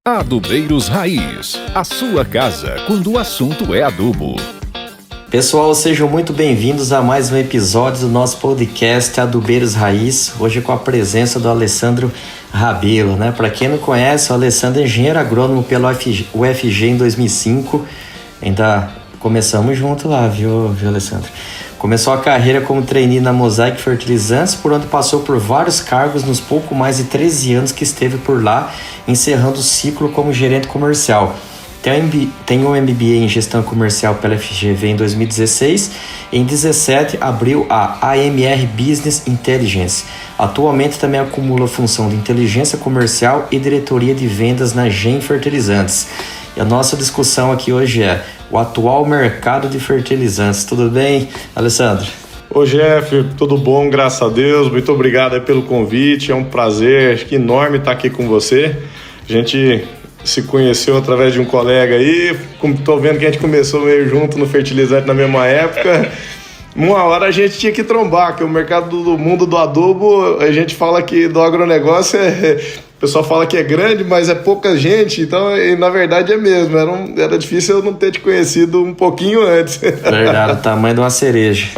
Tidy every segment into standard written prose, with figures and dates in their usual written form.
Adubeiros Raiz, a sua casa quando o assunto é adubo. Pessoal, sejam muito bem-vindos a mais um episódio do nosso podcast Adubeiros Raiz, hoje com a presença do Alessandro Rabelo, né? Para quem não conhece, o Alessandro é engenheiro agrônomo pela UFG em 2005, ainda começamos junto lá, viu Alessandro? Começou a carreira como trainee na Mosaic Fertilizantes, por onde passou por vários cargos nos pouco mais de 13 anos que esteve por lá, encerrando o ciclo como gerente comercial. Tem um MBA em gestão comercial pela FGV em 2016. Em 2017, abriu a AMR Business Intelligence. Atualmente também acumula a função de inteligência comercial e diretoria de vendas na GEM Fertilizantes. E a nossa discussão aqui hoje é o atual mercado de fertilizantes. Tudo bem, Alessandro? Ô Jeff, tudo bom, graças a Deus. Muito obrigado aí pelo convite. É um prazer enorme estar aqui com você. A gente se conheceu através de um colega aí. Estou vendo que a gente começou meio junto no fertilizante na mesma época. Uma hora a gente tinha que trombar, que o mercado do mundo do adubo, a gente fala que do agronegócio o pessoal fala que é grande, mas é pouca gente, então na verdade é mesmo, era difícil eu não ter te conhecido um pouquinho antes. Verdade, o tamanho de uma cereja.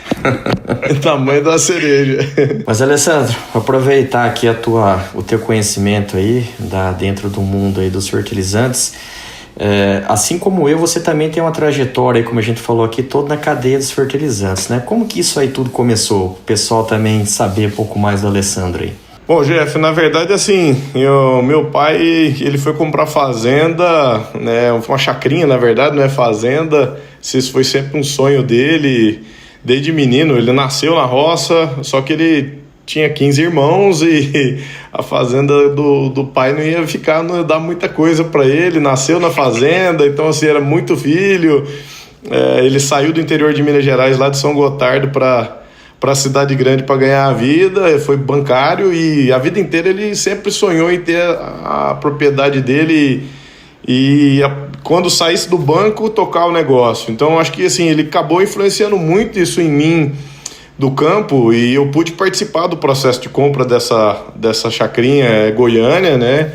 O tamanho de uma cereja. Mas Alessandro, aproveitar aqui o teu conhecimento aí, dentro do mundo aí dos fertilizantes. Assim como eu, você também tem uma trajetória, como a gente falou aqui, toda na cadeia dos fertilizantes, né? Como que isso aí tudo começou? O pessoal também saber um pouco mais do Alessandro aí. Bom, Jeff, na verdade, assim, meu pai, ele foi comprar fazenda, né, uma chacrinha, na verdade, não é fazenda, isso foi sempre um sonho dele, desde menino, ele nasceu na roça, só que ele tinha 15 irmãos e a fazenda do pai não não ia dar muita coisa para ele, nasceu na fazenda, então assim, era muito filho, ele saiu do interior de Minas Gerais, lá de São Gotardo, para a cidade grande para ganhar a vida, foi bancário e a vida inteira ele sempre sonhou em ter a propriedade dele e quando saísse do banco tocar o negócio. Então acho que assim, ele acabou influenciando muito isso em mim do campo e eu pude participar do processo de compra dessa chacrinha Goiânia, né?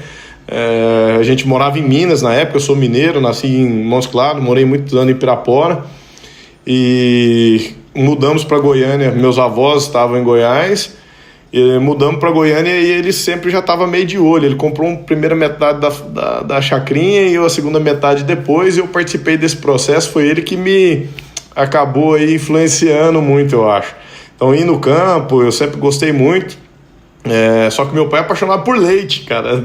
A gente morava em Minas na época, eu sou mineiro, nasci em Montes Claros, morei muitos anos em Pirapora e mudamos para Goiânia, meus avós estavam em Goiás, e mudamos para Goiânia e ele sempre já estava meio de olho, ele comprou a primeira metade da chacrinha e eu a segunda metade depois, e eu participei desse processo, foi ele que me acabou aí influenciando muito, eu acho. Então, ir no campo, eu sempre gostei muito, só que meu pai é apaixonado por leite, cara.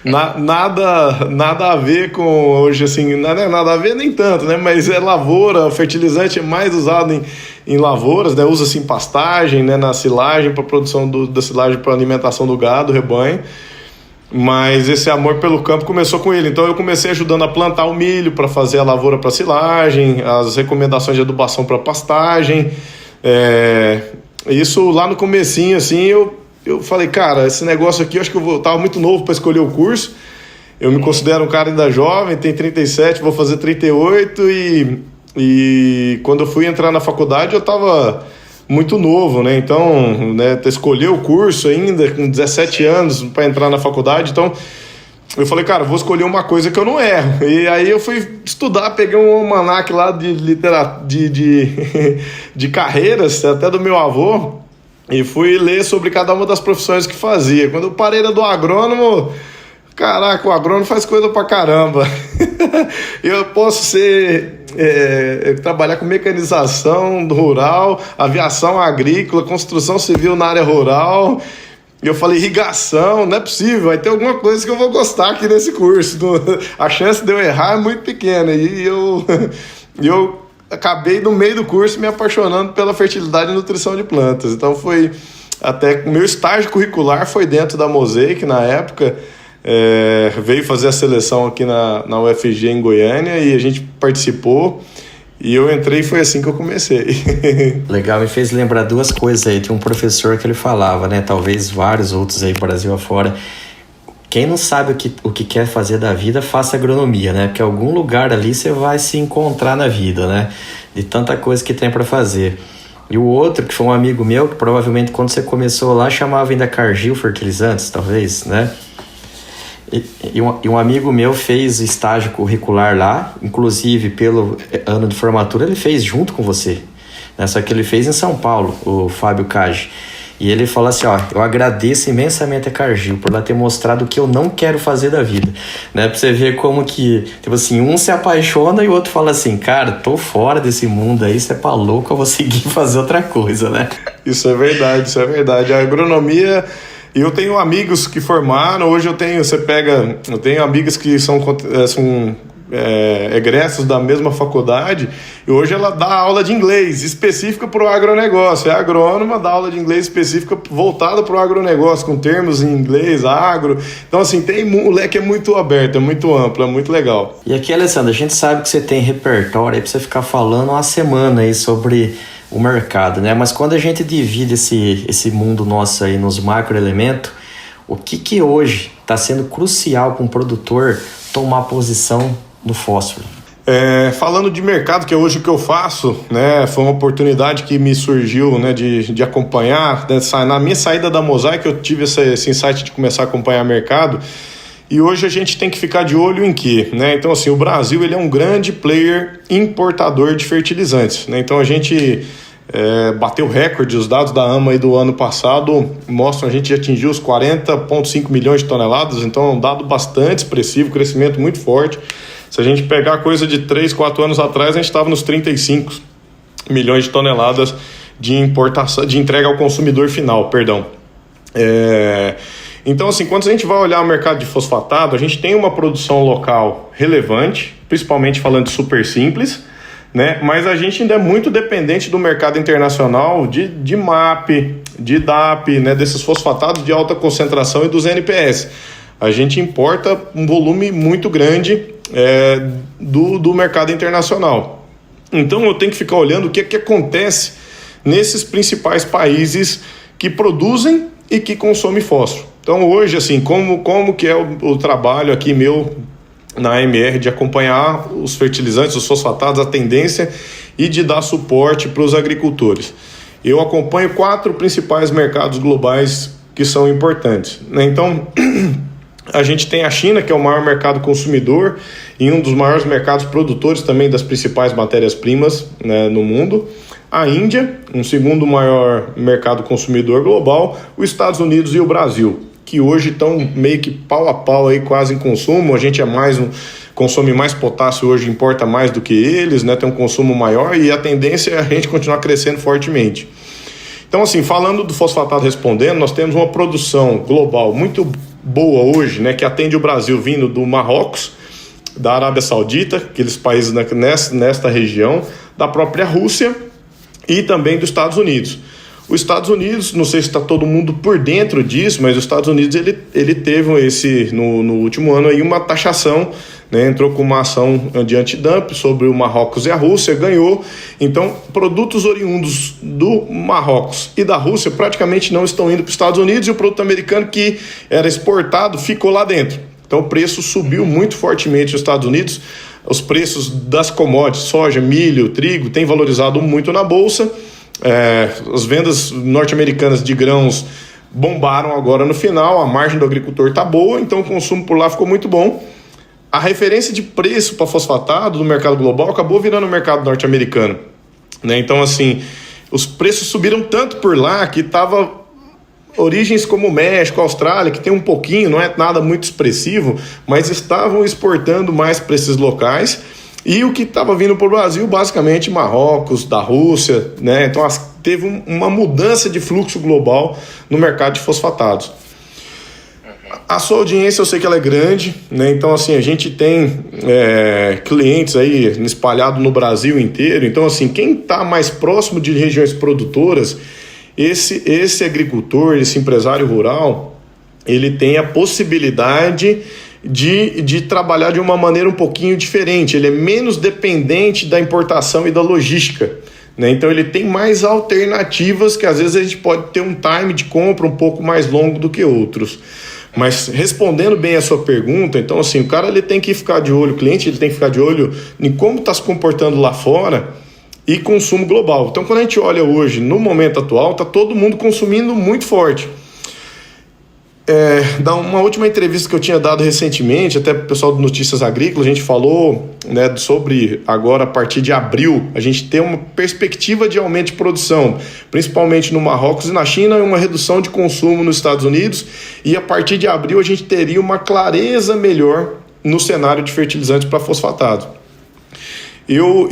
Nada a ver com hoje, assim, nada a ver nem tanto, né? Mas é lavoura, o fertilizante é mais usado em lavouras, né? Usa-se em pastagem, né? Na silagem, para produção da silagem para alimentação do gado, rebanho. Mas esse amor pelo campo começou com ele. Então eu comecei ajudando a plantar o milho para fazer a lavoura para silagem, as recomendações de adubação para pastagem. Isso lá no comecinho, assim, eu falei, cara, esse negócio aqui, eu acho que eu tava muito novo para escolher o curso. Eu me considero um cara ainda jovem, tenho 37, vou fazer 38 e quando eu fui entrar na faculdade eu tava muito novo, né? Então, né, escolher o curso ainda com 17 anos para entrar na faculdade, então eu falei, cara, vou escolher uma coisa que eu não erro. E aí eu fui estudar, peguei um almanaque lá de carreiras, até do meu avô, e fui ler sobre cada uma das profissões que fazia. Quando eu parei do agrônomo, caraca, o agrônomo faz coisa pra caramba. Eu posso trabalhar com mecanização rural, aviação agrícola, construção civil na área rural. E eu falei, irrigação, não é possível, vai ter alguma coisa que eu vou gostar aqui nesse curso. A chance de eu errar é muito pequena. E eu acabei no meio do curso me apaixonando pela fertilidade e nutrição de plantas. Então foi até meu estágio curricular foi dentro da Mosaic na época. Veio fazer a seleção aqui na UFG em Goiânia e a gente participou. E eu entrei e foi assim que eu comecei. Legal, me fez lembrar duas coisas aí. Tinha um professor que ele falava, né? Talvez vários outros aí, Brasil afora. Quem não sabe o que quer fazer da vida, faça agronomia, né? Porque algum lugar ali você vai se encontrar na vida, né? De tanta coisa que tem para fazer. E o outro, que foi um amigo meu, que provavelmente quando você começou lá, chamava ainda Cargill Fertilizantes, talvez, né? E um amigo meu fez estágio curricular lá, inclusive pelo ano de formatura ele fez junto com você, né? Só que ele fez em São Paulo, o Fábio Cage. E ele fala assim, ó, eu agradeço imensamente a Cargill por ela ter mostrado o que eu não quero fazer da vida, né? Pra você ver como que, tipo assim, um se apaixona e o outro fala assim, cara, tô fora desse mundo aí, você é pra louco, eu vou seguir fazer outra coisa, né? Isso é verdade. A agronomia, eu tenho amigos que formaram, hoje eu tenho amigas que são egressos da mesma faculdade, e hoje ela dá aula de inglês específica para o agronegócio. É agrônoma, dá aula de inglês específica voltada para o agronegócio, com termos em inglês, agro. Então, assim, o leque é muito aberto, é muito amplo, é muito legal. E aqui, Alessandro, a gente sabe que você tem repertório aí para você ficar falando uma semana aí sobre o mercado, né? Mas quando a gente divide esse mundo nosso aí nos macroelementos, o que hoje está sendo crucial para um produtor tomar posição no fósforo? Falando de mercado, que é hoje o que eu faço, né, foi uma oportunidade que me surgiu, né, de acompanhar, né, na minha saída da Mosaic eu tive esse insight de começar a acompanhar mercado, e hoje a gente tem que ficar de olho em quê? Né? Então, assim, o Brasil ele é um grande player importador de fertilizantes, né? Então a gente bateu recorde, os dados da AMA aí do ano passado mostram a gente já atingiu os 40,5 milhões de toneladas, então é um dado bastante expressivo, crescimento muito forte. Se a gente pegar coisa de 3, 4 anos atrás, a gente estava nos 35 milhões de toneladas de importação, de entrega ao consumidor final, perdão. Então, assim, quando a gente vai olhar o mercado de fosfatado, a gente tem uma produção local relevante, principalmente falando de super simples, né? Mas a gente ainda é muito dependente do mercado internacional de MAP, de DAP, né? Desses fosfatados de alta concentração e dos NPS. A gente importa um volume muito grande do mercado internacional. Então eu tenho que ficar olhando o que acontece nesses principais países que produzem e que consomem fósforo. Então hoje, assim, como que é o trabalho aqui meu na AMR de acompanhar os fertilizantes, os fosfatados, a tendência e de dar suporte para os agricultores. Eu acompanho 4 principais mercados globais que são importantes, né? Então a gente tem a China, que é o maior mercado consumidor e um dos maiores mercados produtores também das principais matérias-primas, né, no mundo. A Índia, um segundo maior mercado consumidor global, os Estados Unidos e o Brasil, que hoje estão meio que pau a pau aí quase em consumo. A gente consome mais potássio hoje, importa mais do que eles, né? Tem um consumo maior e a tendência é a gente continuar crescendo fortemente. Então, assim, falando do fosfatado respondendo, nós temos uma produção global muito boa hoje, né, que atende o Brasil vindo do Marrocos, da Arábia Saudita, aqueles países nesta região, da própria Rússia e também dos Estados Unidos. Os Estados Unidos, não sei se está todo mundo por dentro disso, mas os Estados Unidos ele teve no último ano aí uma taxação, né, entrou com uma ação de antidump sobre o Marrocos e a Rússia, ganhou. Então, produtos oriundos do Marrocos e da Rússia praticamente não estão indo para os Estados Unidos, e o produto americano que era exportado ficou lá dentro. Então, o preço subiu muito fortemente nos Estados Unidos. Os preços das commodities, soja, milho, trigo, têm valorizado muito na Bolsa. As vendas norte-americanas de grãos bombaram agora no final, a margem do agricultor está boa, então o consumo por lá ficou muito bom. A referência de preço para fosfatado do mercado global acabou virando o mercado norte-americano, né? Então, assim, os preços subiram tanto por lá que estava origens como México, Austrália, que tem um pouquinho, não é nada muito expressivo, mas estavam exportando mais para esses locais. E o que estava vindo para o Brasil, basicamente Marrocos, da Rússia, né? Então teve uma mudança de fluxo global no mercado de fosfatados. A sua audiência eu sei que ela é grande, né? Então, assim, a gente tem clientes aí espalhados no Brasil inteiro. Então, assim, quem está mais próximo de regiões produtoras, esse agricultor, esse empresário rural, ele tem a possibilidade de trabalhar de uma maneira um pouquinho diferente. Ele é menos dependente da importação e da logística, né? Então ele tem mais alternativas, que às vezes a gente pode ter um time de compra um pouco mais longo do que outros. Mas respondendo bem a sua pergunta, então, assim, o cara ele tem que ficar de olho, o cliente ele tem que ficar de olho em como está se comportando lá fora e consumo global. Então, quando a gente olha hoje, no momento atual, está todo mundo consumindo muito forte. Da uma última entrevista que eu tinha dado recentemente, até para o pessoal do Notícias Agrícolas, a gente falou, né, sobre agora, a partir de abril, a gente ter uma perspectiva de aumento de produção, principalmente no Marrocos e na China, e uma redução de consumo nos Estados Unidos, e a partir de abril a gente teria uma clareza melhor no cenário de fertilizantes para fosfatado. Eu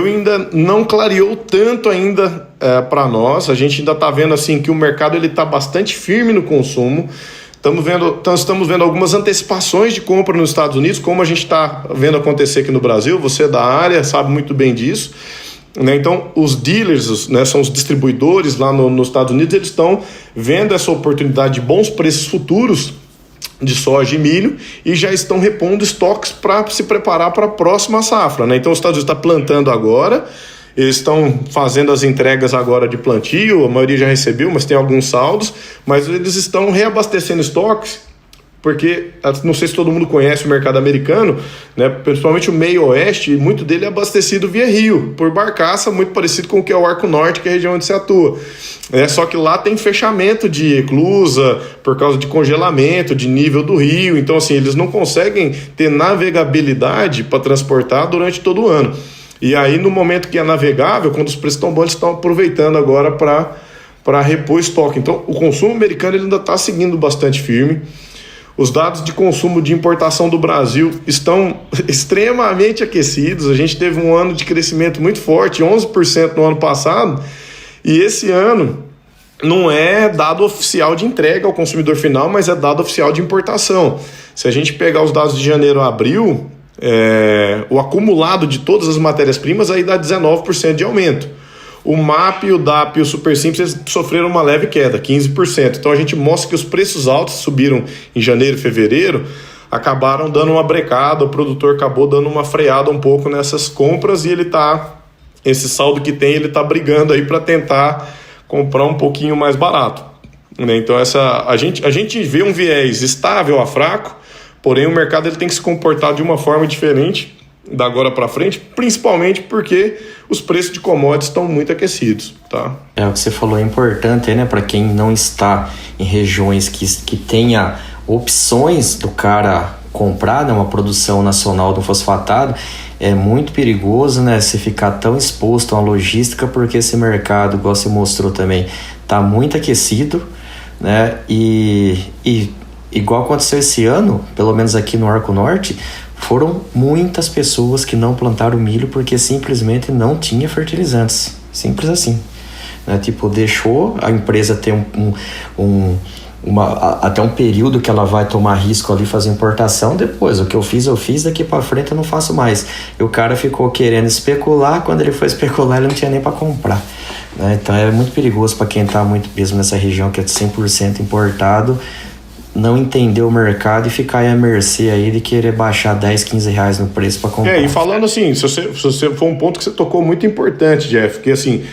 ainda não clareou tanto ainda para nós. A gente ainda está vendo assim que o mercado está bastante firme no consumo. Estamos vendo algumas antecipações de compra nos Estados Unidos, como a gente está vendo acontecer aqui no Brasil. Você é da área, sabe muito bem disso, né? Então, os dealers, né, são os distribuidores lá nos Estados Unidos, eles estão vendo essa oportunidade de bons preços futuros de soja e milho e já estão repondo estoques para se preparar para a próxima safra, né? Então, os Estados Unidos está plantando agora, eles estão fazendo as entregas agora de plantio, a maioria já recebeu, mas tem alguns saldos, mas eles estão reabastecendo estoques, porque, não sei se todo mundo conhece o mercado americano, né, principalmente o meio oeste, muito dele é abastecido via rio, por barcaça, muito parecido com o que é o Arco Norte, que é a região onde se atua. Só que lá tem fechamento de eclusa, por causa de congelamento, de nível do rio, então assim, eles não conseguem ter navegabilidade para transportar durante todo o ano. E aí, no momento que é navegável, quando os preços estão bons, eles estão aproveitando agora para repor estoque. Então, o consumo americano ele ainda está seguindo bastante firme. Os dados de consumo de importação do Brasil estão extremamente aquecidos. A gente teve um ano de crescimento muito forte, 11% no ano passado, e esse ano não é dado oficial de entrega ao consumidor final, mas é dado oficial de importação. Se a gente pegar os dados de janeiro a abril, o acumulado de todas as matérias-primas aí dá 19% de aumento. O MAP, o DAP e o Super Simples sofreram uma leve queda, 15%. Então a gente mostra que os preços altos subiram em janeiro e fevereiro, acabaram dando uma brecada, o produtor acabou dando uma freada um pouco nessas compras e esse saldo que tem, ele está brigando aí para tentar comprar um pouquinho mais barato, né? Então a gente vê um viés estável a fraco, porém o mercado ele tem que se comportar de uma forma diferente da agora para frente, principalmente porque os preços de commodities estão muito aquecidos, tá? O que você falou é importante, né? Para quem não está em regiões que tenha opções do cara comprar, né, uma produção nacional do fosfatado, é muito perigoso, né, se ficar tão exposto a uma logística, porque esse mercado, igual você mostrou também, está muito aquecido, né? E igual aconteceu esse ano, pelo menos aqui no Arco Norte, foram muitas pessoas que não plantaram milho porque simplesmente não tinha fertilizantes. Simples assim. Né? Tipo, deixou a empresa ter até um período que ela vai tomar risco ali, fazer importação. Depois, o que eu fiz, daqui para frente eu não faço mais. E o cara ficou querendo especular, quando ele foi especular ele não tinha nem para comprar. Né? Então é muito perigoso para quem está muito mesmo nessa região que é 100% importado, não entender o mercado e ficar à mercê aí de querer baixar 10, 15 reais no preço para comprar. E falando assim, se você for um ponto que você tocou muito importante, Jeff, que assim,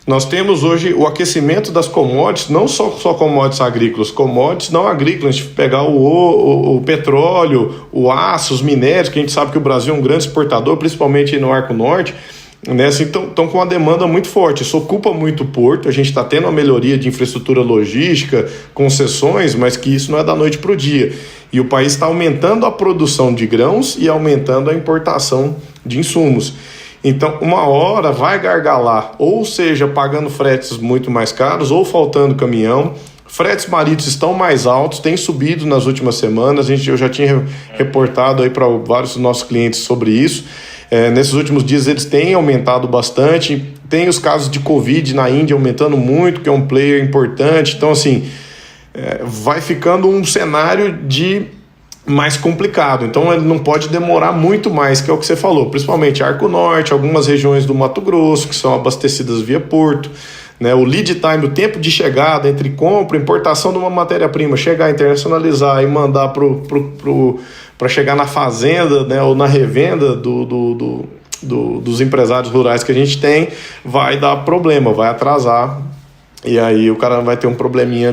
nós temos hoje o aquecimento das commodities, não só commodities agrícolas, commodities não agrícolas, a gente pegar o petróleo, o aço, os minérios, que a gente sabe que o Brasil é um grande exportador, principalmente no Arco Norte, né, assim, estão com uma demanda muito forte. Isso ocupa muito o porto. A gente está tendo uma melhoria de infraestrutura logística, concessões, mas que isso não é da noite para o dia. E o país está aumentando a produção de grãos e aumentando a importação de insumos. Então, uma hora vai gargalar, ou seja, pagando fretes muito mais caros, ou faltando caminhão. Fretes marítimos estão mais altos, têm subido nas últimas semanas. Eu já tinha reportado aí para vários dos nossos clientes sobre isso. Nesses últimos dias eles têm aumentado bastante. Tem os casos de Covid na Índia aumentando muito, que é um player importante. Então, assim, vai ficando um cenário de mais complicado. Então, ele não pode demorar muito mais, que é o que você falou. Principalmente Arco Norte, algumas regiões do Mato Grosso, que são abastecidas via porto. Né, o lead time, o tempo de chegada entre compra e importação de uma matéria-prima, chegar, internacionalizar e mandar para chegar na fazenda, né, ou na revenda dos empresários rurais que a gente tem, vai dar problema, vai atrasar. E aí o cara vai ter um probleminha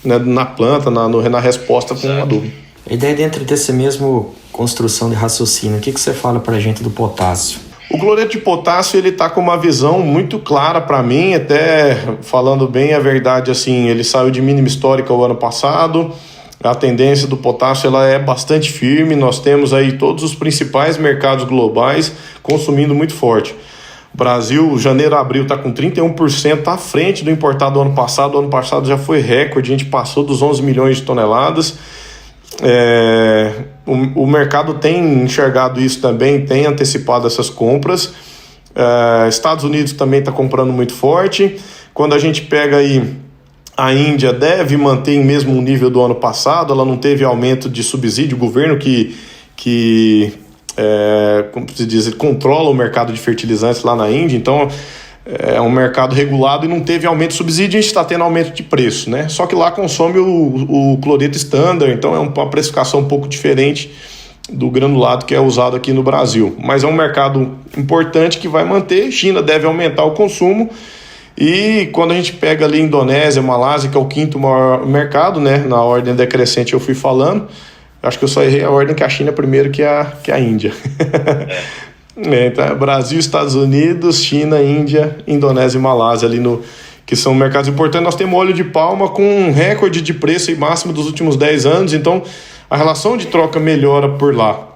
né, na planta, na resposta com o adubo. E daí, dentro desse mesmo construção de raciocínio, o que você fala para a gente do potássio? O cloreto de potássio, ele está com uma visão muito clara para mim, até falando bem a verdade, assim, ele saiu de mínima histórica o ano passado, a tendência do potássio ela é bastante firme, nós temos aí todos os principais mercados globais consumindo muito forte. O Brasil, janeiro a abril, está com 31% à frente do importado do ano passado. O ano passado já foi recorde, a gente passou dos 11 milhões de toneladas. O mercado tem enxergado isso também, tem antecipado essas compras. Estados Unidos também está comprando muito forte. Quando a gente pega aí, a Índia deve manter em mesmo nível do ano passado, ela não teve aumento de subsídio, o governo como se diz, controla o mercado de fertilizantes lá na Índia, então é um mercado regulado e não teve aumento de subsídio, a gente está tendo aumento de preço, né? Só que lá consome o cloreto standard, então é uma precificação um pouco diferente do granulado que é usado aqui no Brasil. Mas é um mercado importante que vai manter, China deve aumentar o consumo, e quando a gente pega ali Indonésia, Malásia, que é o quinto maior mercado, né? Na ordem decrescente eu fui falando, acho que eu só errei a ordem que a China é primeiro que a Índia. Então, Brasil, Estados Unidos, China, Índia, Indonésia e Malásia, que são mercados importantes. Nós temos óleo de palma com um recorde de preço e máximo dos últimos 10 anos, então a relação de troca melhora por lá.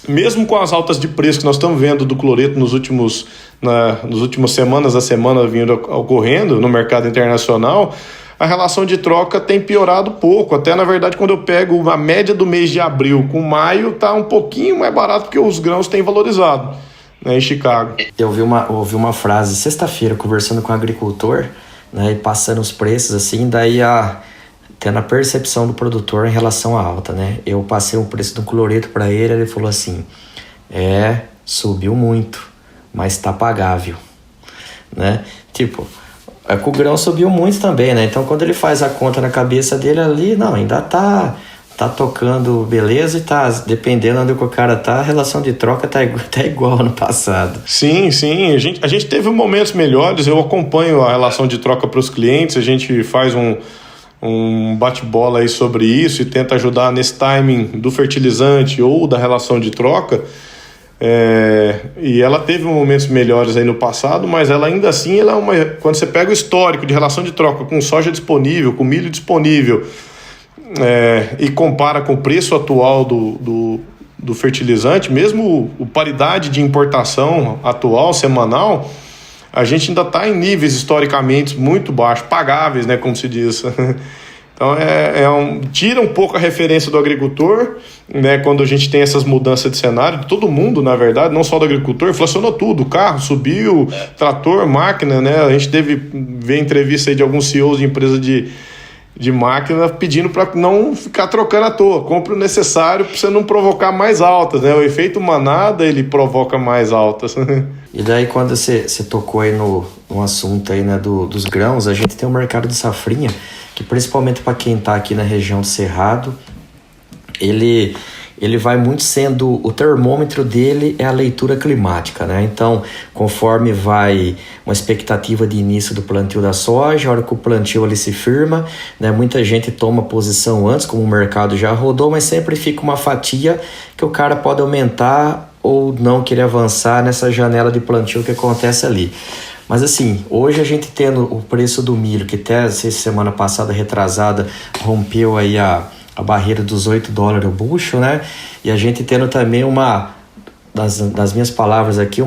Mesmo com as altas de preço que nós estamos vendo do cloreto nas últimas semanas, a semana vindo ocorrendo no mercado internacional, a relação de troca tem piorado pouco. Até, na verdade, quando eu pego a média do mês de abril com maio, está um pouquinho mais barato porque os grãos têm valorizado, né, em Chicago. Eu ouvi uma frase sexta-feira conversando com um agricultor, né, e passando os preços, assim, daí tendo a percepção do produtor em relação à alta, né? Eu passei o preço do cloreto para ele falou assim, subiu muito, mas está pagável, né? Tipo, o grão subiu muito também, né? Então, quando ele faz a conta na cabeça dele ali, não, ainda tá tocando beleza e tá, dependendo onde o cara tá, a relação de troca tá igual ano passado. Sim, a gente teve momentos melhores, eu acompanho a relação de troca para os clientes, a gente faz um bate-bola aí sobre isso e tenta ajudar nesse timing do fertilizante ou da relação de troca. E ela teve momentos melhores aí no passado, mas ela ainda assim, quando você pega o histórico de relação de troca com soja disponível, com milho disponível, e compara com o preço atual do fertilizante, mesmo a paridade de importação atual, semanal, a gente ainda está em níveis historicamente muito baixos, pagáveis, né, como se diz. Então tira um pouco a referência do agricultor, né, quando a gente tem essas mudanças de cenário, de todo mundo, na verdade, não só do agricultor, inflacionou tudo, o carro subiu, trator, máquina, né, a gente teve ver entrevista aí de alguns CEOs de empresa de máquina pedindo para não ficar trocando à toa, compre o necessário para você não provocar mais altas, né, o efeito manada ele provoca mais altas. E daí quando você tocou aí no assunto aí, né, dos grãos, a gente tem um mercado de safrinha, que principalmente para quem está aqui na região do Cerrado, ele vai muito sendo, o termômetro dele é a leitura climática, né? Então, conforme vai uma expectativa de início do plantio da soja, a hora que o plantio ali se firma, né? Muita gente toma posição antes, como o mercado já rodou, mas sempre fica uma fatia que o cara pode aumentar ou não querer avançar nessa janela de plantio que acontece ali. Mas assim, hoje a gente tendo o preço do milho, que até semana passada, retrasada, rompeu aí a barreira dos $8 o bushel, né? E a gente tendo também das minhas palavras aqui,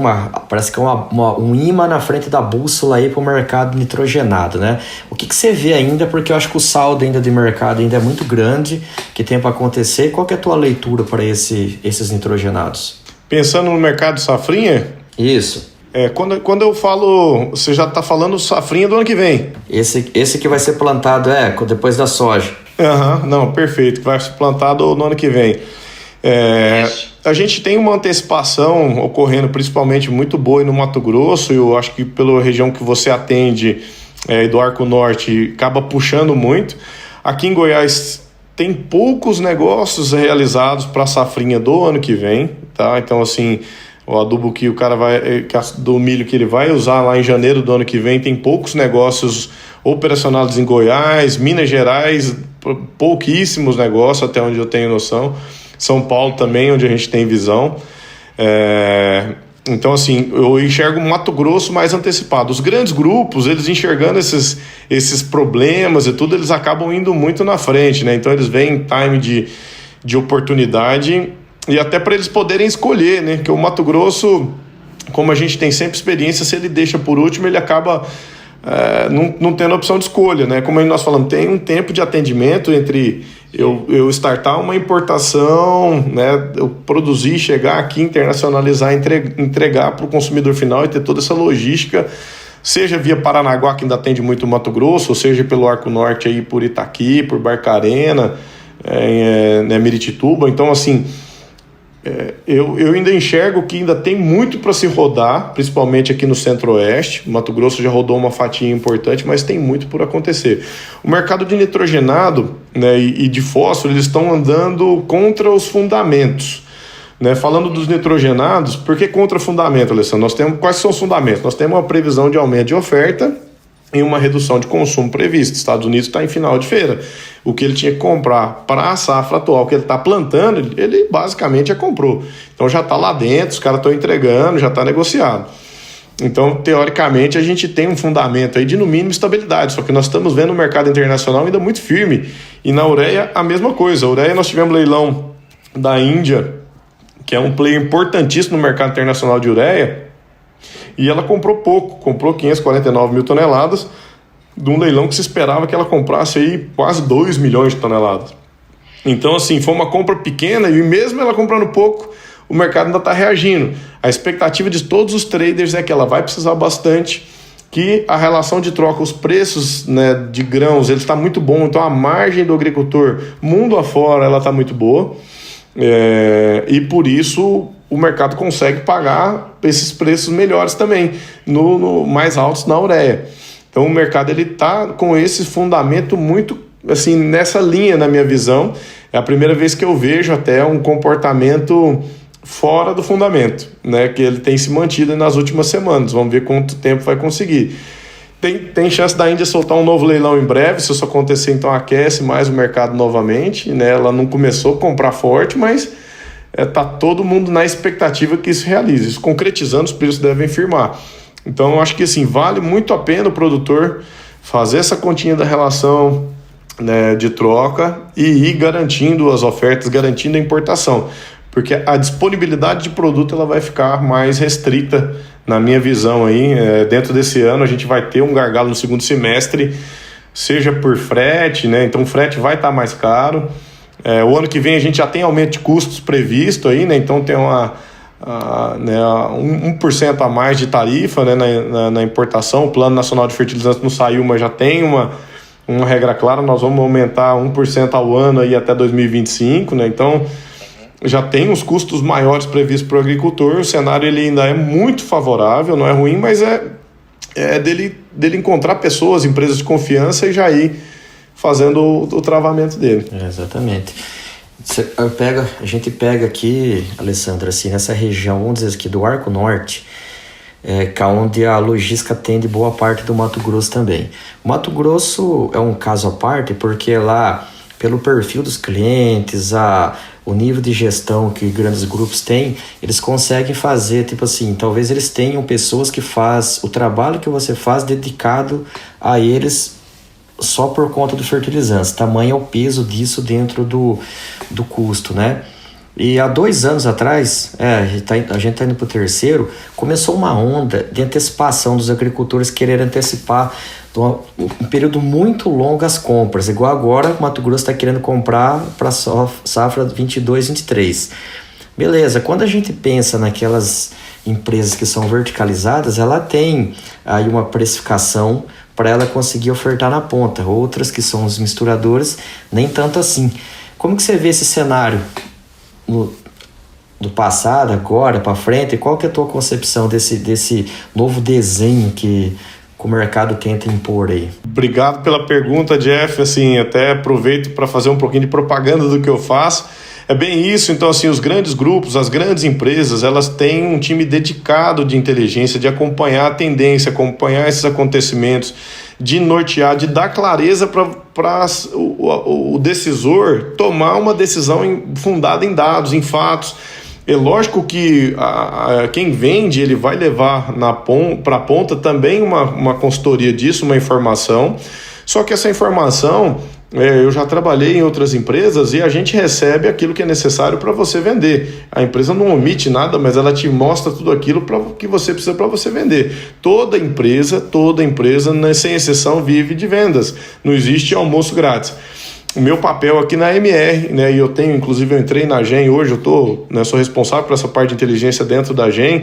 parece que é um imã na frente da bússola aí para o mercado nitrogenado, né? O que você vê ainda, porque eu acho que o saldo ainda de mercado ainda é muito grande, que tem para acontecer. Qual que é a tua leitura para esses nitrogenados? Pensando no mercado safrinha? Isso. Quando eu falo, você já está falando safrinha do ano que vem. Esse que vai ser plantado depois da soja. Não, perfeito, vai ser plantado no ano que vem. A gente tem uma antecipação ocorrendo principalmente muito boa no Mato Grosso. Eu acho que pela região que você atende, do Arco Norte, acaba puxando muito. Aqui em Goiás tem poucos negócios realizados para a safrinha do ano que vem, tá? Então, assim, o adubo que o cara do milho que ele vai usar lá em janeiro do ano que vem, tem poucos negócios operacionados em Goiás, Minas Gerais, pouquíssimos negócios, até onde eu tenho noção. São Paulo também, onde a gente tem visão. Então, assim, eu enxergo o Mato Grosso mais antecipado. Os grandes grupos, eles enxergando esses problemas e tudo, eles acabam indo muito na frente, né? Então, eles veem time de oportunidade e até para eles poderem escolher, né? Porque o Mato Grosso, como a gente tem sempre experiência, se ele deixa por último, ele acaba não tendo opção de escolha, né? Como nós falamos, tem um tempo de atendimento entre eu startar uma importação, né? Eu produzir, chegar aqui, internacionalizar, entregar para o consumidor final e ter toda essa logística, seja via Paranaguá, que ainda atende muito o Mato Grosso, ou seja pelo Arco Norte, aí por Itaqui, por Barcarena, né, Miritituba. Então, assim, eu ainda enxergo que ainda tem muito para se rodar, principalmente aqui no Centro-Oeste. Mato Grosso já rodou uma fatia importante, mas tem muito por acontecer. O mercado de nitrogenado, né, e de fósforo, eles estão andando contra os fundamentos, né? Falando dos nitrogenados, por que contra fundamento, Alessandro? Quais são os fundamentos? Nós temos uma previsão de aumento de oferta e uma redução de consumo prevista. Estados Unidos está em final de feira. O que ele tinha que comprar para a safra atual que ele está plantando, ele basicamente já comprou. Então já está lá dentro, os caras estão entregando, já está negociado. Então, teoricamente, a gente tem um fundamento aí de, no mínimo, estabilidade. Só que nós estamos vendo o mercado internacional ainda muito firme. E na ureia, a mesma coisa. A ureia, nós tivemos leilão da Índia, que é um player importantíssimo no mercado internacional de ureia, e ela comprou pouco, comprou 549 mil toneladas, de um leilão que se esperava que ela comprasse aí quase 2 milhões de toneladas. Então, assim, foi uma compra pequena e mesmo ela comprando pouco, o mercado ainda está reagindo. A expectativa de todos os traders é que ela vai precisar bastante, que a relação de troca, os preços, né, de grãos, ele está muito bom, então a margem do agricultor, mundo afora, ela está muito boa, e por isso o mercado consegue pagar esses preços melhores também, no mais altos na ureia. Então o mercado está com esse fundamento muito assim, nessa linha, na minha visão. É a primeira vez que eu vejo até um comportamento fora do fundamento, né, que ele tem se mantido nas últimas semanas. Vamos ver quanto tempo vai conseguir. Tem chance da Índia soltar um novo leilão em breve. Se isso acontecer, então aquece mais o mercado novamente, né? Ela não começou a comprar forte, mas está todo mundo na expectativa que isso realize. Isso concretizando, os preços devem firmar. Então eu acho que assim, vale muito a pena o produtor fazer essa continha da relação, né, de troca e ir garantindo as ofertas, garantindo a importação, porque a disponibilidade de produto ela vai ficar mais restrita, na minha visão aí. Dentro desse ano a gente vai ter um gargalo no segundo semestre, seja por frete, né? Então o frete vai estar mais caro. O ano que vem a gente já tem aumento de custos previsto aí, né? Então tem 1% a mais de tarifa, né, na importação. O Plano Nacional de Fertilizantes não saiu, mas já tem uma regra clara. Nós vamos aumentar 1% ao ano aí até 2025, né? Então já tem os custos maiores previstos para o agricultor. O cenário ele ainda é muito favorável, não é ruim, mas é dele encontrar pessoas, empresas de confiança e já ir fazendo o travamento dele. Exatamente. A gente pega aqui, Alessandra, assim, nessa região, vamos dizer aqui, do Arco Norte, que é onde a logística atende boa parte do Mato Grosso também. O Mato Grosso é um caso à parte, porque lá, pelo perfil dos clientes, o nível de gestão que grandes grupos têm, eles conseguem fazer, tipo assim, talvez eles tenham pessoas que fazem o trabalho que você faz dedicado a eles só por conta dos fertilizantes. Tamanho é o peso disso dentro do custo, né? E há 2 anos atrás, a gente está indo para o terceiro, começou uma onda de antecipação dos agricultores quererem antecipar um período muito longo as compras, igual agora o Mato Grosso está querendo comprar para a safra 22-23. Beleza, quando a gente pensa naquelas empresas que são verticalizadas, ela tem aí uma precificação para ela conseguir ofertar na ponta. Outras que são os misturadores, nem tanto assim. Como que você vê esse cenário do passado, agora, para frente? Qual que é a tua concepção desse novo desenho que o mercado tenta impor aí? Obrigado pela pergunta, Jeff. Assim, até aproveito para fazer um pouquinho de propaganda do que eu faço. É bem isso. Então, assim, os grandes grupos, as grandes empresas, elas têm um time dedicado de inteligência, de acompanhar a tendência, acompanhar esses acontecimentos, de nortear, de dar clareza para o decisor tomar uma decisão fundada em dados, em fatos. É lógico que quem vende, ele vai levar para a ponta também uma consultoria disso, uma informação, só que essa informação, eu já trabalhei em outras empresas e a gente recebe aquilo que é necessário para você vender. A empresa não omite nada, mas ela te mostra tudo aquilo que você precisa para você vender. Toda empresa, sem exceção, vive de vendas. Não existe almoço grátis. O meu papel aqui na MR, né, e eu entrei na GEM hoje, sou responsável por essa parte de inteligência dentro da GEM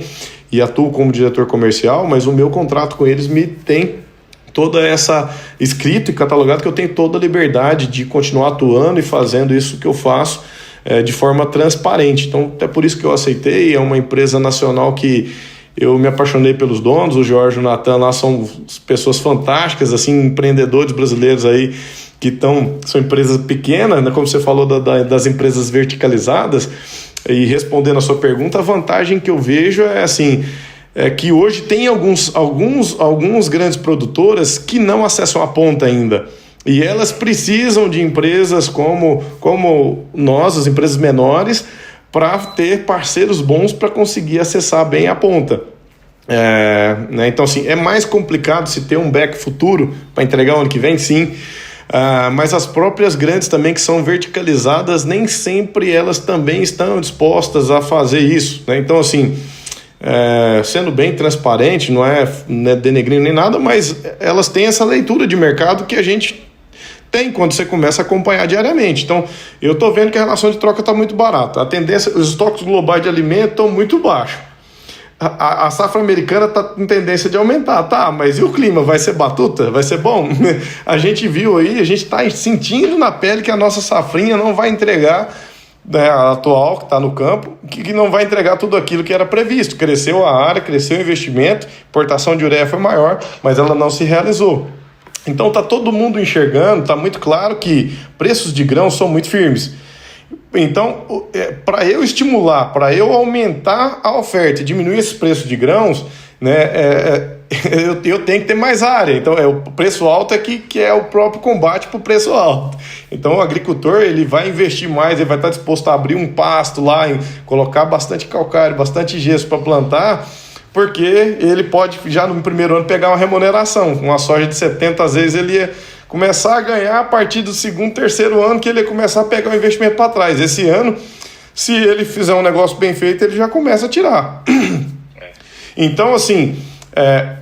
e atuo como diretor comercial, mas o meu contrato com eles me tem toda essa escrito e catalogado que eu tenho toda a liberdade de continuar atuando e fazendo isso que eu faço de forma transparente. Então, até por isso que eu aceitei. É uma empresa nacional que eu me apaixonei pelos donos, o Jorge e o Natan lá são pessoas fantásticas, assim, empreendedores brasileiros aí que são empresas pequenas, né, como você falou das empresas verticalizadas. E respondendo a sua pergunta, a vantagem que eu vejo é que hoje tem alguns grandes produtoras que não acessam a ponta ainda. E elas precisam de empresas como nós, as empresas menores, para ter parceiros bons para conseguir acessar bem a ponta. Né? Então, assim, é mais complicado se ter um back futuro para entregar o ano que vem, sim. Mas as próprias grandes também que são verticalizadas, nem sempre elas também estão dispostas a fazer isso, né? Então, assim, sendo bem transparente, não é denegrindo nem nada, mas elas têm essa leitura de mercado que a gente tem quando você começa a acompanhar diariamente. Então, eu estou vendo que a relação de troca está muito barata. A tendência, os estoques globais de alimento estão muito baixos. A safra americana está em tendência de aumentar, tá? Mas e o clima? Vai ser batuta? Vai ser bom? A gente viu aí, a gente está sentindo na pele que a nossa safrinha não vai entregar, né, a atual que está no campo, que não vai entregar tudo aquilo que era previsto. Cresceu a área, cresceu o investimento, importação de ureia foi maior, mas ela não se realizou. Então está todo mundo enxergando, está muito claro que preços de grãos são muito firmes. Então, para eu estimular, para eu aumentar a oferta e diminuir esses preços de grãos, né, eu tenho que ter mais área. Então, o preço alto que é o próprio combate para o preço alto. Então, o agricultor ele vai investir mais, ele vai estar disposto a abrir um pasto lá, colocar bastante calcário, bastante gesso para plantar, porque ele pode já no primeiro ano pegar uma remuneração. Uma soja de 70, às vezes ele ia começar a ganhar a partir do segundo, terceiro ano, que ele ia começar a pegar o investimento para trás. Esse ano, se ele fizer um negócio bem feito, ele já começa a tirar. Então, assim,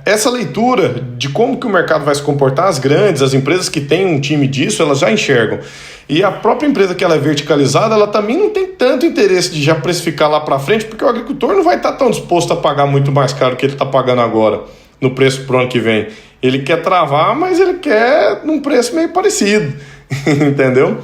essa leitura de como que o mercado vai se comportar, as grandes, as empresas que têm um time disso, elas já enxergam. E a própria empresa que ela é verticalizada, ela também não tem tanto interesse de já precificar lá para frente, porque o agricultor não vai estar tão disposto a pagar muito mais caro que ele está pagando agora, no preço para o ano que vem. Ele quer travar, mas ele quer num preço meio parecido, entendeu?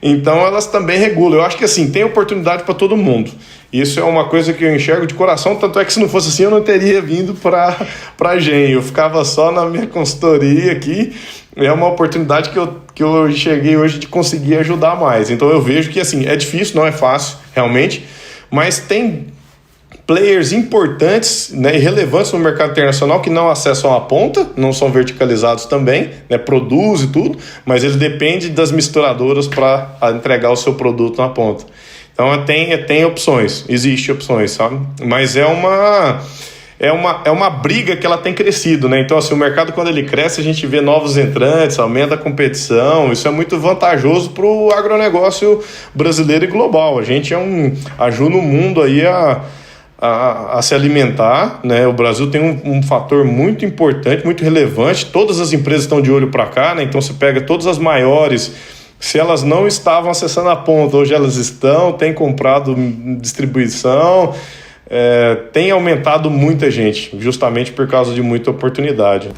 Então elas também regulam. Eu acho que assim, tem oportunidade para todo mundo. Isso é uma coisa que eu enxergo de coração, tanto é que se não fosse assim eu não teria vindo para a GEM. Eu ficava só na minha consultoria aqui. É uma oportunidade que eu enxerguei hoje de conseguir ajudar mais. Então eu vejo que assim, é difícil, não é fácil, realmente, mas tem players importantes, né, e relevantes no mercado internacional que não acessam a ponta, não são verticalizados também, né, produzem tudo, mas eles dependem das misturadoras para entregar o seu produto na ponta. Então tem opções, existem opções, sabe? Mas é uma briga que ela tem crescido, né? Então assim, o mercado quando ele cresce a gente vê novos entrantes, aumenta a competição, isso é muito vantajoso para o agronegócio brasileiro e global. A gente ajuda o mundo aí a se alimentar, né? O Brasil tem um fator muito importante, muito relevante. Todas as empresas estão de olho para cá, né? Então você pega todas as maiores, se elas não estavam acessando a ponta, hoje elas estão, têm comprado distribuição, tem aumentado muita gente, justamente por causa de muita oportunidade.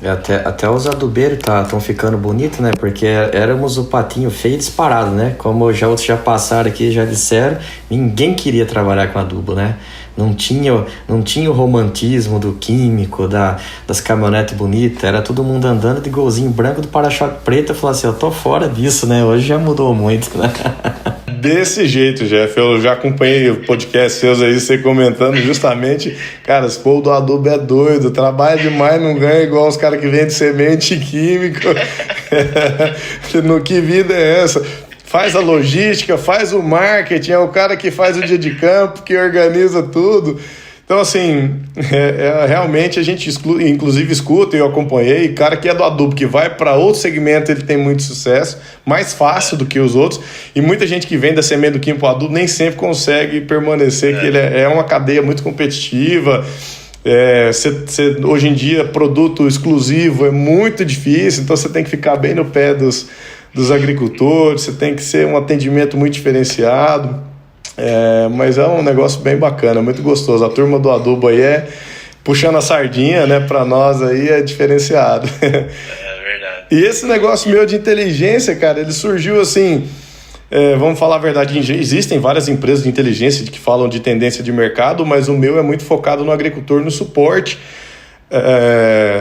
Até os adubeiros estão ficando bonitos, né? Porque éramos o patinho feio disparado, né? Como outros já passaram aqui, já disseram, ninguém queria trabalhar com adubo, né? Não tinha o romantismo do químico, das caminhonetes bonitas, era todo mundo andando de golzinho branco do para-choque preto. Eu falava assim, eu tô fora disso, né? Hoje já mudou muito, né? Desse jeito, Jeff, eu já acompanhei o podcast seus aí, você comentando justamente, cara, esse povo do adubo é doido, trabalha demais, não ganha igual os caras que vendem semente química. No que vida é essa? faz a logística, faz o marketing, é o cara que faz o dia de campo, que organiza tudo. Então, assim, realmente a gente inclusive escuta, eu acompanhei, cara que é do adubo, que vai para outro segmento, ele tem muito sucesso, mais fácil do que os outros, e muita gente que vem da semente do químico para o adubo nem sempre consegue permanecer, que ele é uma cadeia muito competitiva. Hoje em dia, produto exclusivo é muito difícil, então você tem que ficar bem no pé dos agricultores, você tem que ser um atendimento muito diferenciado. Mas é um negócio bem bacana, muito gostoso. A turma do adubo aí puxando a sardinha, né, para nós aí é diferenciado. É verdade. E esse negócio meu de inteligência, cara, ele surgiu assim, vamos falar a verdade, existem várias empresas de inteligência que falam de tendência de mercado, mas o meu é muito focado no agricultor, no suporte,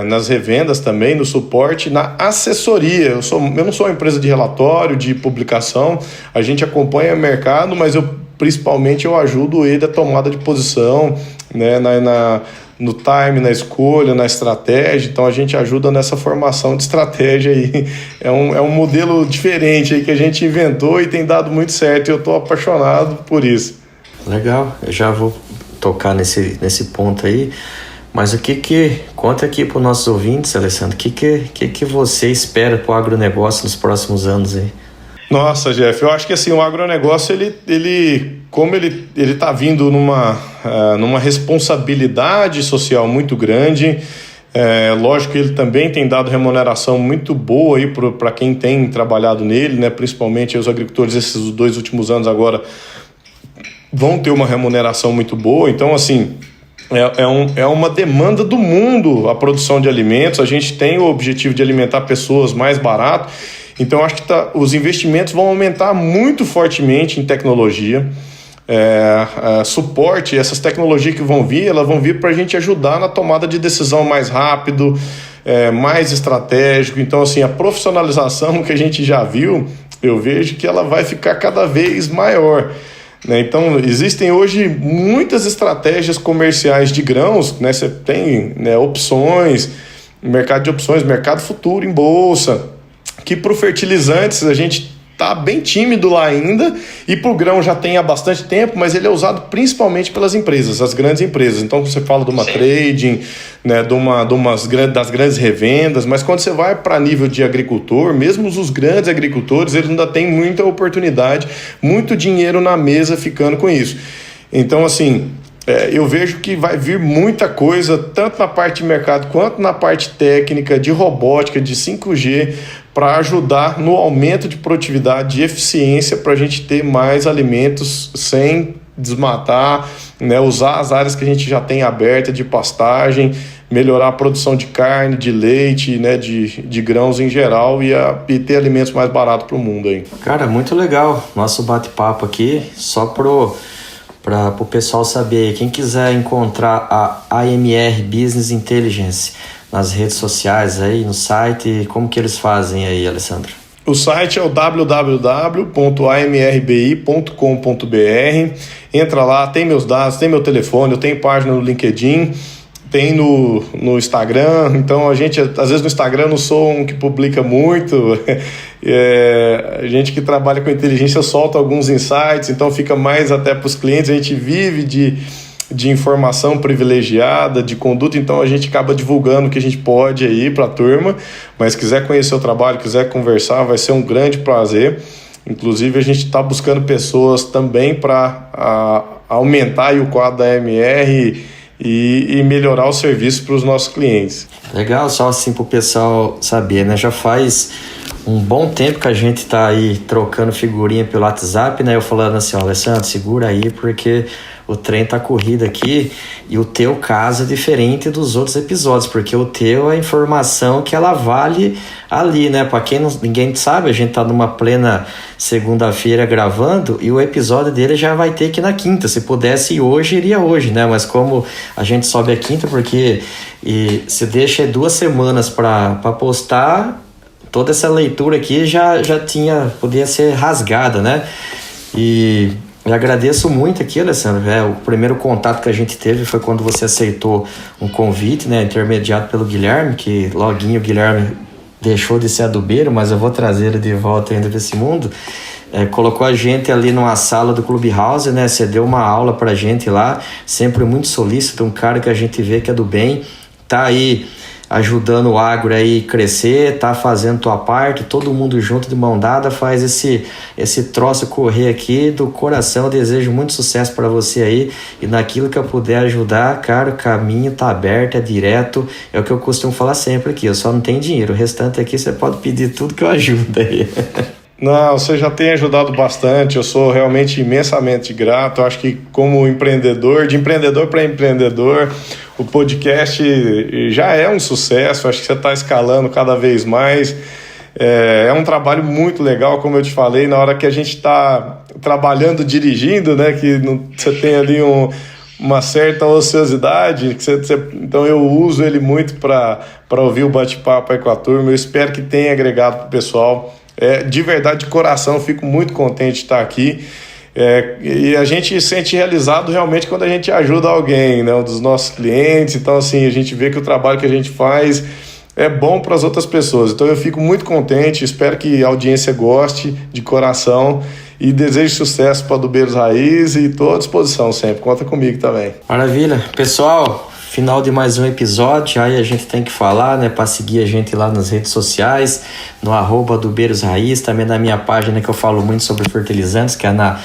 nas revendas também, no suporte, na assessoria. Eu não sou uma empresa de relatório, de publicação, a gente acompanha o mercado, mas principalmente eu ajudo ele a tomada de posição, né, no time, na escolha, na estratégia. Então a gente ajuda nessa formação de estratégia aí. É um modelo diferente aí que a gente inventou e tem dado muito certo, e eu estou apaixonado por isso. Legal, eu já vou tocar nesse ponto aí, mas conta aqui para os nossos ouvintes, Alessandro, o que você espera para o agronegócio nos próximos anos aí? Nossa, Jeff, eu acho que assim, o agronegócio, como ele está vindo numa responsabilidade social muito grande, lógico que ele também tem dado remuneração muito boa para quem tem trabalhado nele, né? Principalmente os agricultores, esses 2 últimos anos agora vão ter uma remuneração muito boa. Então, assim, é uma demanda do mundo a produção de alimentos. A gente tem o objetivo de alimentar pessoas mais barato. Então, acho que os investimentos vão aumentar muito fortemente em tecnologia, suporte. Essas tecnologias que elas vão vir para a gente ajudar na tomada de decisão mais rápido, mais estratégico. Então, assim, a profissionalização que a gente já viu, eu vejo que ela vai ficar cada vez maior, né? Então, existem hoje muitas estratégias comerciais de grãos, né? Você tem, né, opções, mercado de opções, mercado futuro em bolsa, que para o fertilizantes a gente está bem tímido lá ainda, e para o grão já tem há bastante tempo, mas ele é usado principalmente pelas empresas, as grandes empresas. Então você fala de uma trading, né, das grandes revendas, mas quando você vai para nível de agricultor, mesmo os grandes agricultores, eles ainda têm muita oportunidade, muito dinheiro na mesa ficando com isso. Então, assim, eu vejo que vai vir muita coisa, tanto na parte de mercado quanto na parte técnica, de robótica, de 5G, para ajudar no aumento de produtividade, de eficiência, para a gente ter mais alimentos sem desmatar, né, usar as áreas que a gente já tem aberta de pastagem, melhorar a produção de carne, de leite, né, de grãos em geral, e ter alimentos mais baratos para o mundo aí. Cara, muito legal nosso bate-papo aqui, só para o pessoal saber, quem quiser encontrar a AMR Business Intelligence nas redes sociais aí, no site, como que eles fazem aí, Alessandro? O site é o www.amrbi.com.br. Entra lá, tem meus dados, tem meu telefone, eu tenho página no LinkedIn, tem no Instagram. Então, a gente, às vezes no Instagram eu não sou um que publica muito, a gente que trabalha com inteligência solta alguns insights, então fica mais até para os clientes. A gente vive de informação privilegiada, de conduta, então a gente acaba divulgando o que a gente pode aí para a turma, mas quiser conhecer o trabalho, quiser conversar, vai ser um grande prazer. Inclusive a gente está buscando pessoas também para aumentar aí o quadro da AMR e melhorar o serviço para os nossos clientes. Legal, só assim para o pessoal saber, né? Já faz um bom tempo que a gente está aí trocando figurinha pelo WhatsApp, né? Eu falando assim, ó, Alessandro, segura aí porque o trem tá corrido aqui, e o teu caso é diferente dos outros episódios, porque o teu é a informação que ela vale ali, né? Pra quem ninguém sabe, a gente tá numa plena segunda-feira gravando, e o episódio dele já vai ter que ir na quinta. Se pudesse ir hoje, iria hoje, né? Mas como a gente sobe a quinta, porque se deixa 2 semanas pra postar, toda essa leitura aqui já podia ser rasgada, né? E eu agradeço muito aqui, Alessandro. O primeiro contato que a gente teve foi quando você aceitou um convite, né, intermediado pelo Guilherme, que loguinho o Guilherme deixou de ser adubeiro, mas eu vou trazer ele de volta ainda desse mundo. colocou a gente ali numa sala do Clubhouse, né? Você deu uma aula pra gente lá, sempre muito solícito, um cara que a gente vê que é do bem, tá aí ajudando o agro aí crescer, tá fazendo tua parte, todo mundo junto de mão dada faz esse troço correr aqui do coração. Eu desejo muito sucesso para você aí, e naquilo que eu puder ajudar, cara, o caminho tá aberto, é direto, é o que eu costumo falar sempre aqui, eu só não tenho dinheiro, o restante aqui você pode pedir tudo que eu ajudo aí. Não, você já tem ajudado bastante, eu sou realmente imensamente grato. Eu acho que como empreendedor, de empreendedor para empreendedor, o podcast já é um sucesso, acho que você está escalando cada vez mais. É um trabalho muito legal, como eu te falei, na hora que a gente está trabalhando, dirigindo, né, que você tem ali uma certa ociosidade, então eu uso ele muito para ouvir o bate-papo aí com a turma. Eu espero que tenha agregado para o pessoal. De verdade, de coração, fico muito contente de estar aqui. E a gente se sente realizado realmente quando a gente ajuda alguém, né, um dos nossos clientes. Então, assim, a gente vê que o trabalho que a gente faz é bom para as outras pessoas. Então, eu fico muito contente, espero que a audiência goste de coração e desejo sucesso para Adubeiros Raiz, e estou à disposição sempre. Conta comigo também. Maravilha. Pessoal, final de mais um episódio, aí a gente tem que falar, né, para seguir a gente lá nas redes sociais, no @Adubeiros Raiz, também na minha página que eu falo muito sobre fertilizantes, que é na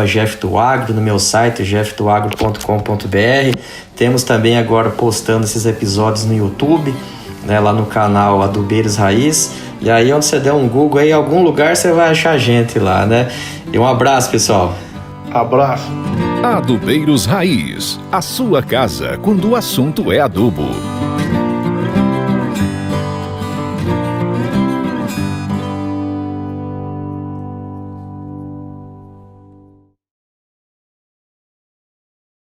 @GefDoAgro, no meu site gefdoagro.com.br. Temos também agora postando esses episódios no YouTube, né, lá no canal Adubeiros Raiz, e aí onde você der um Google aí, em algum lugar você vai achar a gente lá, né? E um abraço, pessoal. Abraço. Adubeiros Raiz, a sua casa quando o assunto é adubo.